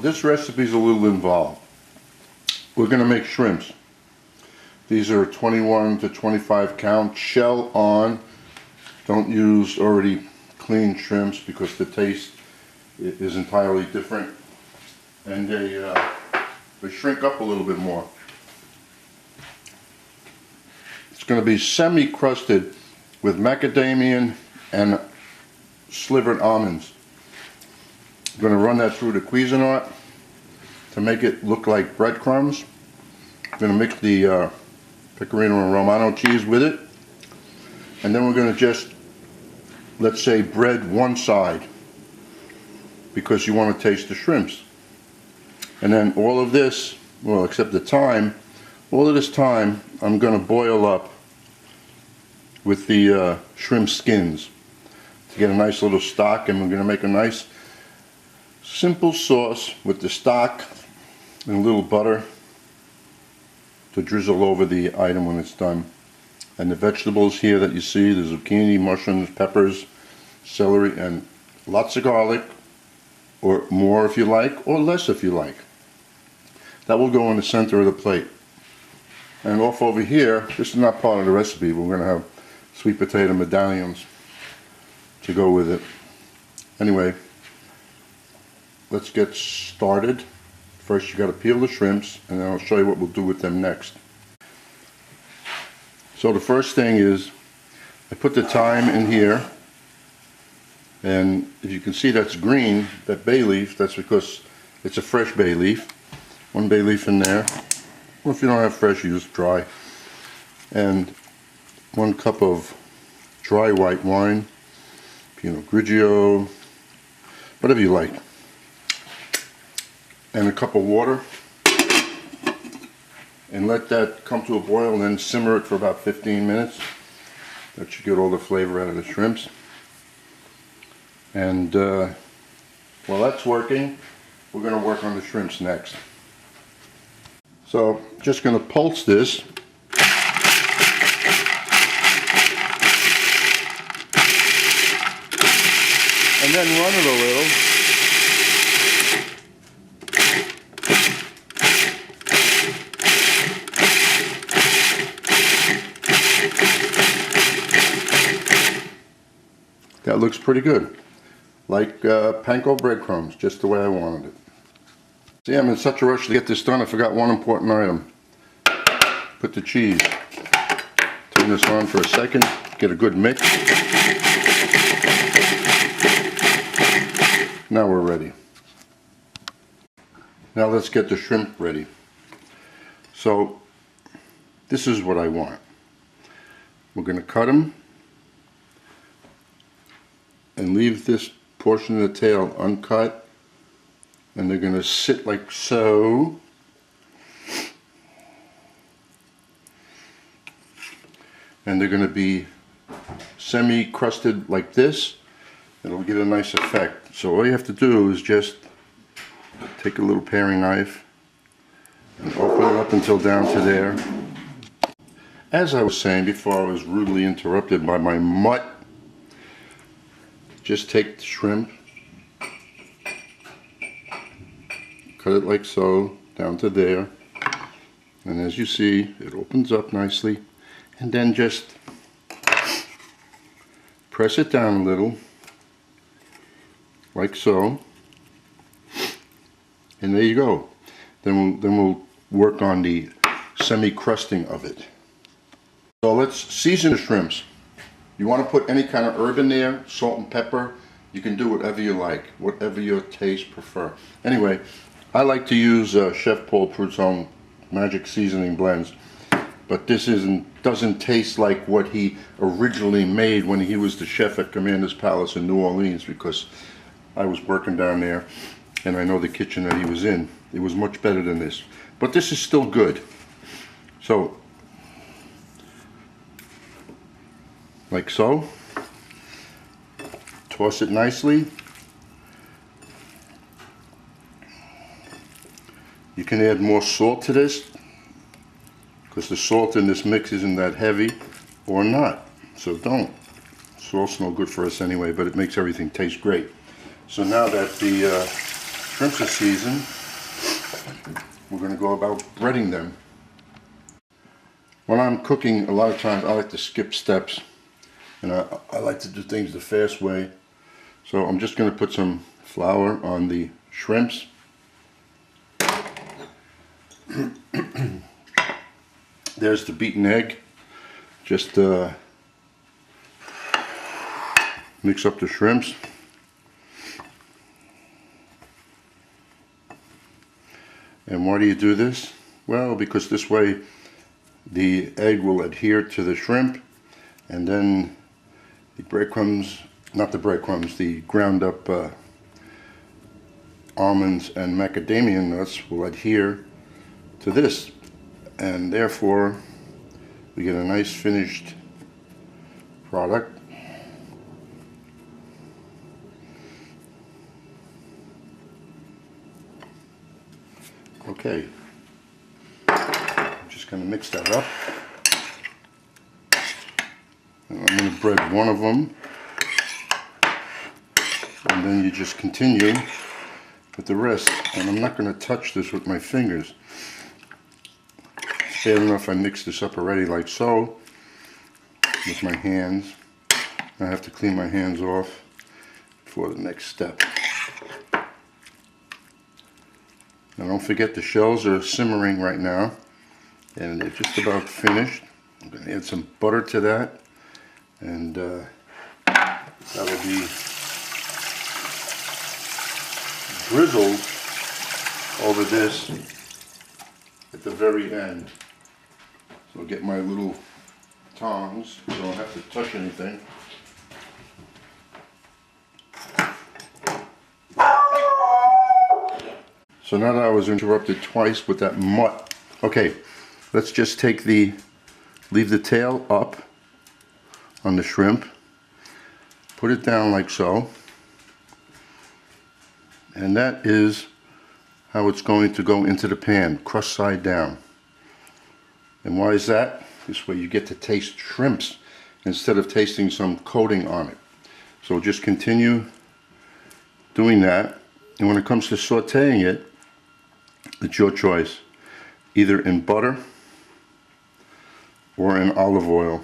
this recipe is a little involved. We're going to make shrimps. These are 21 to 25 count, shell on. Don't use already cleaned shrimps because the taste is entirely different, and they shrink up a little bit more. It's going to be semi-crusted with macadamia and slivered almonds. I'm going to run that through the Cuisinart to make it look like breadcrumbs. I'm going to mix the pecorino and romano cheese with it, and then we're going to just, let's say, bread one side because you want to taste the shrimps. And then all of this, well, except the thyme, all of this thyme I'm going to boil up with the shrimp skins to get a nice little stock, and we're going to make a nice simple sauce with the stock and a little butter to drizzle over the item when it's done. And the vegetables here that you see, the zucchini, mushrooms, peppers, celery, and lots of garlic, or more if you like, or less if you like. That will go in the center of the plate. And off over here, this is not part of the recipe, but we're going to have sweet potato medallions to go with it. Anyway, let's get started. First you got to peel the shrimps, and then I'll show you what we'll do with them next. So the first thing is, I put the thyme in here, and if you can see that's green, that bay leaf, that's because it's a fresh bay leaf. One bay leaf in there. Well, if you don't have fresh, use dry. And 1 cup of dry white wine, Pinot Grigio, whatever you like. And a cup of water, and let that come to a boil, and then simmer it for about 15 minutes. That should get all the flavor out of the shrimps. And while that's working, we're going to work on the shrimps next. So just going to pulse this. And then run it a little. That looks pretty good. Like panko breadcrumbs, just the way I wanted it. See, I'm in such a rush to get this done, I forgot one important item. Put the cheese. Turn this on for a second, get a good mix. Now we're ready. Now let's get the shrimp ready. So, this is what I want. We're going to cut them and leave this portion of the tail uncut, and they're going to sit like so. And they're going to be semi-crusted like this. It'll get a nice effect. So all you have to do is just take a little paring knife and open it up until down to there. As I was saying before I was rudely interrupted by my mutt, just take the shrimp, cut it like so, down to there, and as you see, it opens up nicely, and then just press it down a little, like so, and there you go. Then we'll work on the semi-crusting of it. So let's season the shrimps. You want to put any kind of herb in there, salt and pepper. You can do whatever you like, whatever your taste prefer. Anyway, I like to use Chef Paul Prute's own magic seasoning blends, but this doesn't taste like what he originally made when he was the chef at Commander's Palace in New Orleans, because I was working down there and I know the kitchen that he was in. It was much better than this, but this is still good. So, like so, toss it nicely. You can add more salt to this, because the salt in this mix isn't that heavy, or not, so don't. Salt's no good for us anyway, but it makes everything taste great. So now that the shrimps are seasoned, we're going to go about breading them. When I'm cooking, a lot of times I like to skip steps, and I like to do things the fast way. So I'm just going to put some flour on the shrimps. There's the beaten egg. Just mix up the shrimps. And why do you do this? Well, because this way the egg will adhere to the shrimp, and then the breadcrumbs, not the breadcrumbs, the ground up almonds and macadamia nuts will adhere to this, and therefore we get a nice finished product. Okay, I'm just going to mix that up, and I'm going to bread one of them, and then you just continue with the rest. And I'm not going to touch this with my fingers. It's bad enough I mixed this up already like so with my hands. I have to clean my hands off for the next step. Now don't forget, the shells are simmering right now, and they're just about finished. I'm going to add some butter to that, and that will be drizzled over this at the very end. So I'll get my little tongs so I don't have to touch anything. So now that I was interrupted twice with that mutt, okay, let's just leave the tail up on the shrimp, put it down like so, and that is how it's going to go into the pan, crust side down. And why is that? This way you get to taste shrimps instead of tasting some coating on it. So just continue doing that, and when it comes to sauteing it, it's your choice, either in butter or in olive oil.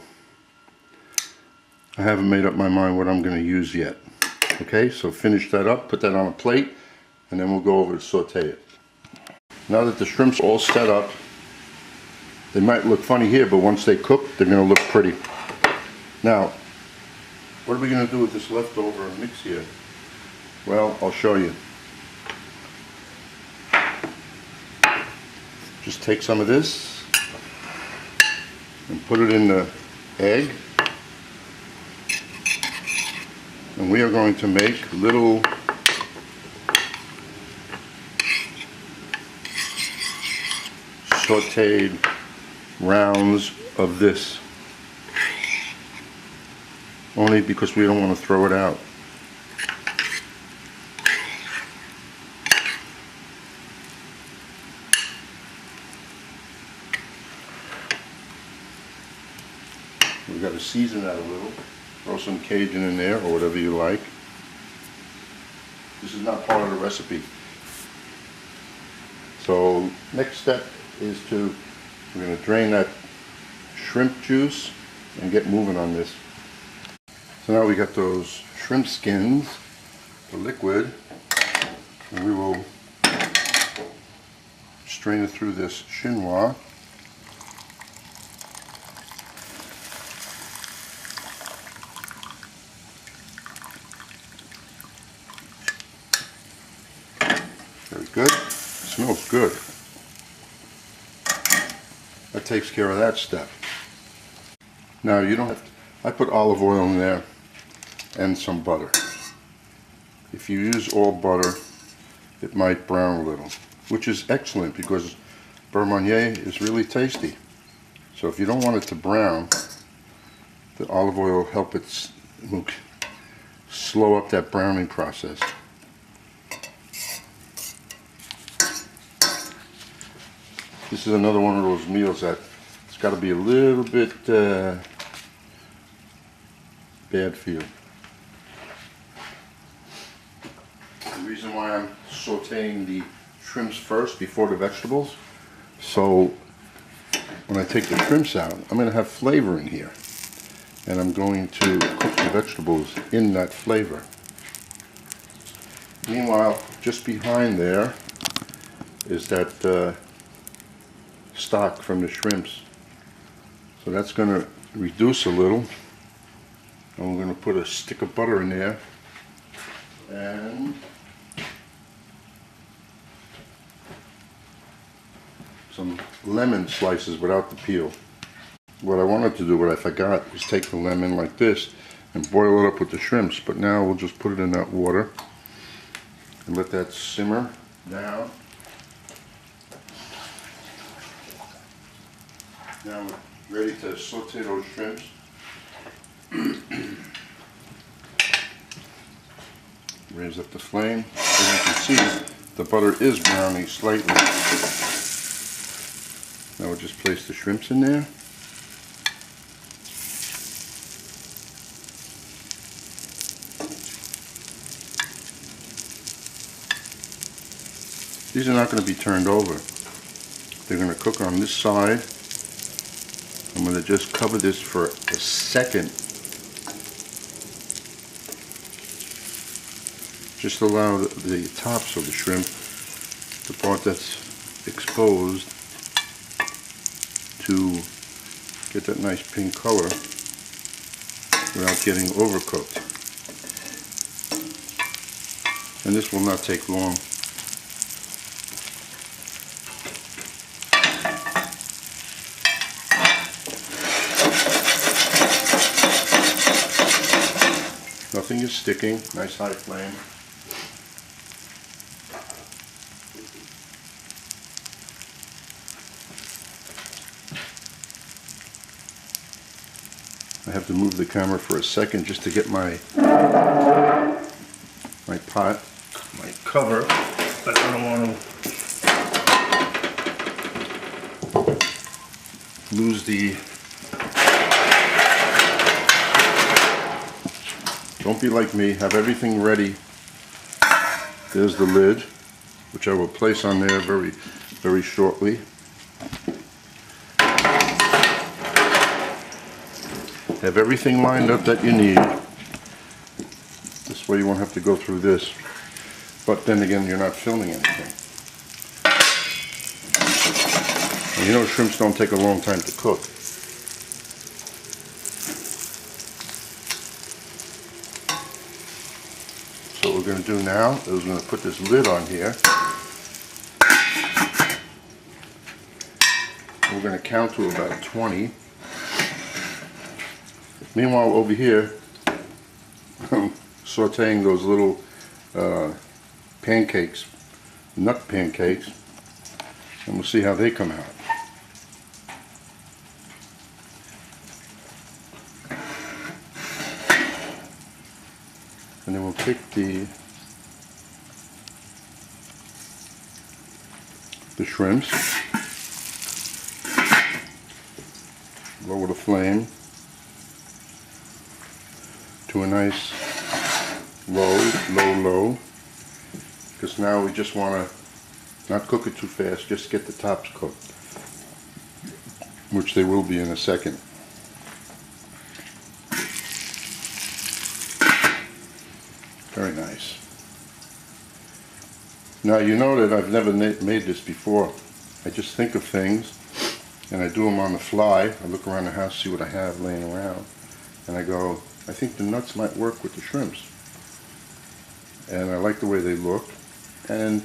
I haven't made up my mind what I'm going to use yet. Okay, so finish that up, put that on a plate, and then we'll go over to saute it. Now that the shrimp's all set up, they might look funny here, but once they cook, they're going to look pretty. Now, what are we going to do with this leftover mix here? Well, I'll show you. Just take some of this and put it in the egg, and we are going to make little sauteed rounds of this, only because we don't want to throw it out. We've got to season that a little. Throw some Cajun in there or whatever you like. This is not part of the recipe. So next step is we're going to drain that shrimp juice and get moving on this. So now we got those shrimp skins, the liquid, and we will strain it through this chinois. Very good. It smells good. That takes care of that step. Now you don't have to, I put olive oil in there and some butter. If you use all butter, it might brown a little, which is excellent because beurre Meunier is really tasty. So if you don't want it to brown, the olive oil will help it slow up that browning process. This is another one of those meals that it's got to be a little bit bad for you. The reason why I'm sauteing the shrimps first before the vegetables. So when I take the shrimps out, I'm going to have flavor in here. And I'm going to cook the vegetables in that flavor. Meanwhile, just behind there is that stock from the shrimps. So that's going to reduce a little. And we're going to put a stick of butter in there. And some lemon slices without the peel. What I wanted to do, what I forgot, was take the lemon like this and boil it up with the shrimps. But now we'll just put it in that water and let that simmer down. Now we're ready to saute those shrimps. Raise up the flame. As you can see, the butter is browning slightly. Now we'll just place the shrimps in there. These are not going to be turned over. They're going to cook on this side. I'm going to just cover this for a second. Just allow the tops of the shrimp, the part that's exposed, to get that nice pink color without getting overcooked. And this will not take long. Nothing is sticking, nice high flame. I have to move the camera for a second just to get my pot, my cover, but I don't want to lose the... Don't be like me, have everything ready. There's the lid, which I will place on there very shortly. Have everything lined up that you need. This way you won't have to go through this. But then again, you're not filming anything. And you know shrimps don't take a long time to cook. So what we're going to do now is we're going to put this lid on here. We're going to count to about 20. Meanwhile, over here, I'm sauteing those little pancakes, nut pancakes, and we'll see how they come out. And then we'll take the shrimps, lower the flame to a nice low, because now we just want to not cook it too fast, just get the tops cooked, which they will be in a second. Very nice. Now you know that I've never made this before. I just think of things and I do them on the fly. I look around the house, see what I have laying around, and I go, I think the nuts might work with the shrimps. And I like the way they look. And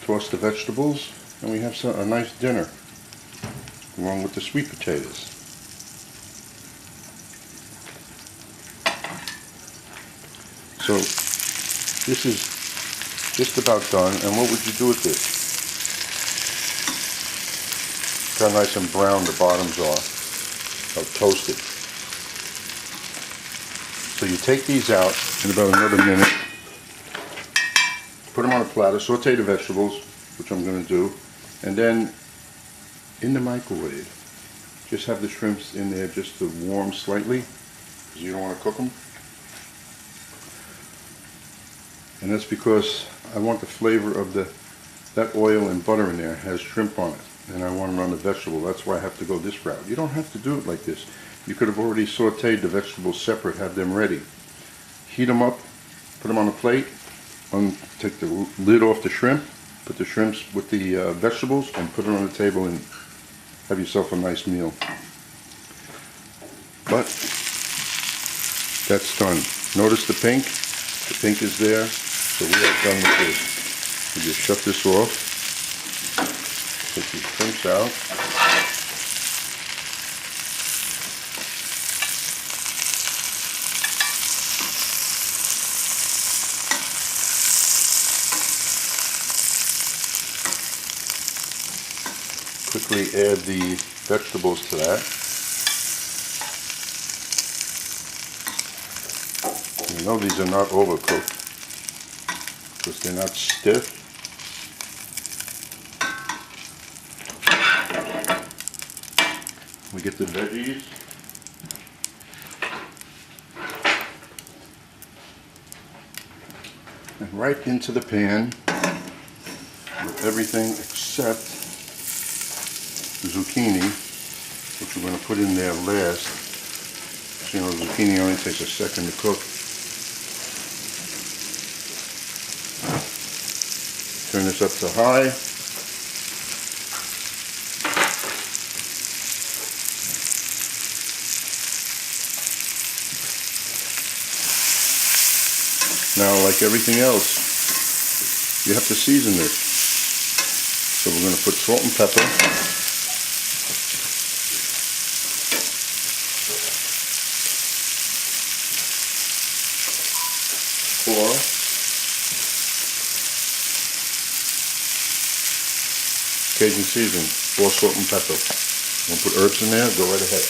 toss the vegetables, and we have a nice dinner along with the sweet potatoes. So this is just about done. And what would you do with this? Look how nice and brown the bottoms are, how toasted. So you take these out in about another minute, put them on a platter, saute the vegetables, which I'm going to do, and then in the microwave, just have the shrimps in there just to warm slightly, because you don't want to cook them. And that's because I want the flavor of that oil and butter in there has shrimp on it, and I want it on the vegetable. That's why I have to go this route. You don't have to do it like this. You could have already sauteed the vegetables separate, have them ready. Heat them up, put them on a plate, take the lid off the shrimp, put the shrimps with the vegetables, and put it on the table and have yourself a nice meal. But that's done. Notice the pink? The pink is there, so we are done with this. We just shut this off, take these shrimps out. Quickly add the vegetables to that. You know these are not overcooked because they're not stiff. We get the veggies. And right into the pan with everything except the zucchini, which we're going to put in there last. So, you know, zucchini only takes a second to cook. Turn this up to high. Now, like everything else, you have to season this. So we're going to put salt and pepper. Or Cajun seasoning, or salt and pepper. You want to put herbs in there? Go right ahead.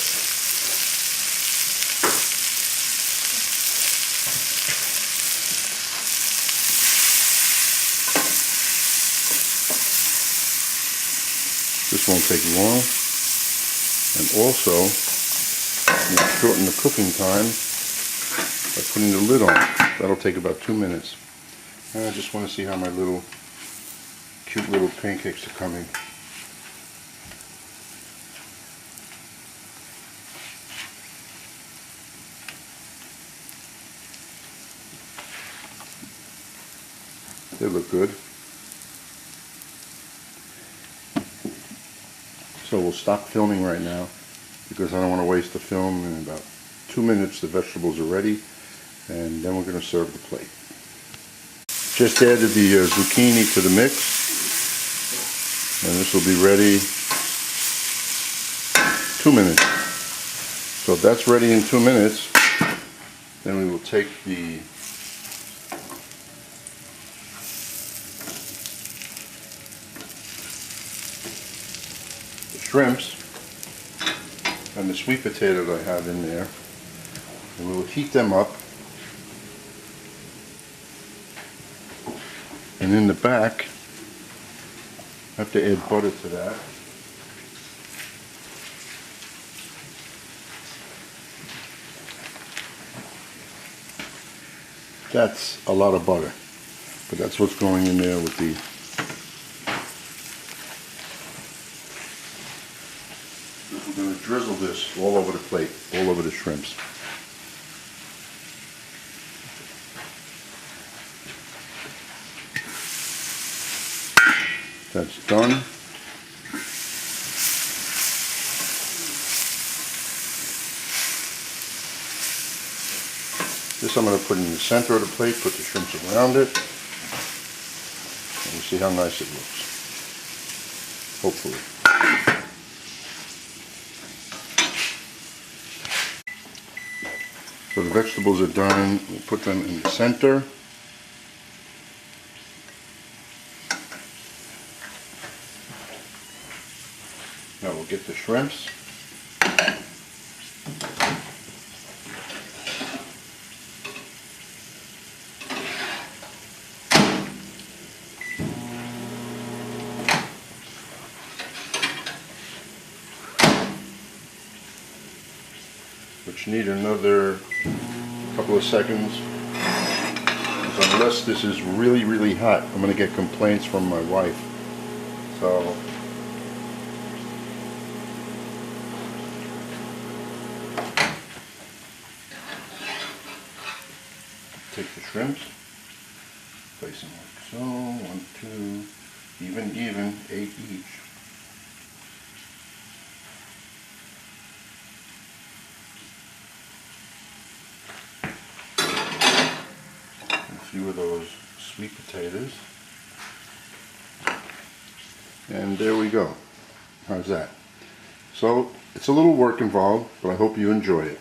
This won't take long, and also you shorten the cooking time by putting the lid on. That'll take about 2 minutes. And I just want to see how my cute little pancakes are coming. They look good. So we'll stop filming right now because I don't want to waste the film. In about 2 minutes the vegetables are ready, and then we're going to serve the plate. Just added the zucchini to the mix, and this will be ready 2 minutes. So if that's ready in 2 minutes, then we will take the shrimps and the sweet potato that I have in there, and we will heat them up. And in the back, I have to add butter to that. That's a lot of butter, but that's what's going in there with the we're going to drizzle this all over the plate, all over the shrimps. That's done. This I'm going to put in the center of the plate, put the shrimps around it, and we'll see how nice it looks. Hopefully. So the vegetables are done. We'll put them in the center. Now we'll get the shrimps. Which need another couple of seconds to unless this is really, really hot, I'm going to get complaints from my wife. So take the shrimps, place them like so, 1, 2, even, 8 each. A few of those sweet potatoes. And there we go. How's that? So, it's a little work involved, but I hope you enjoy it.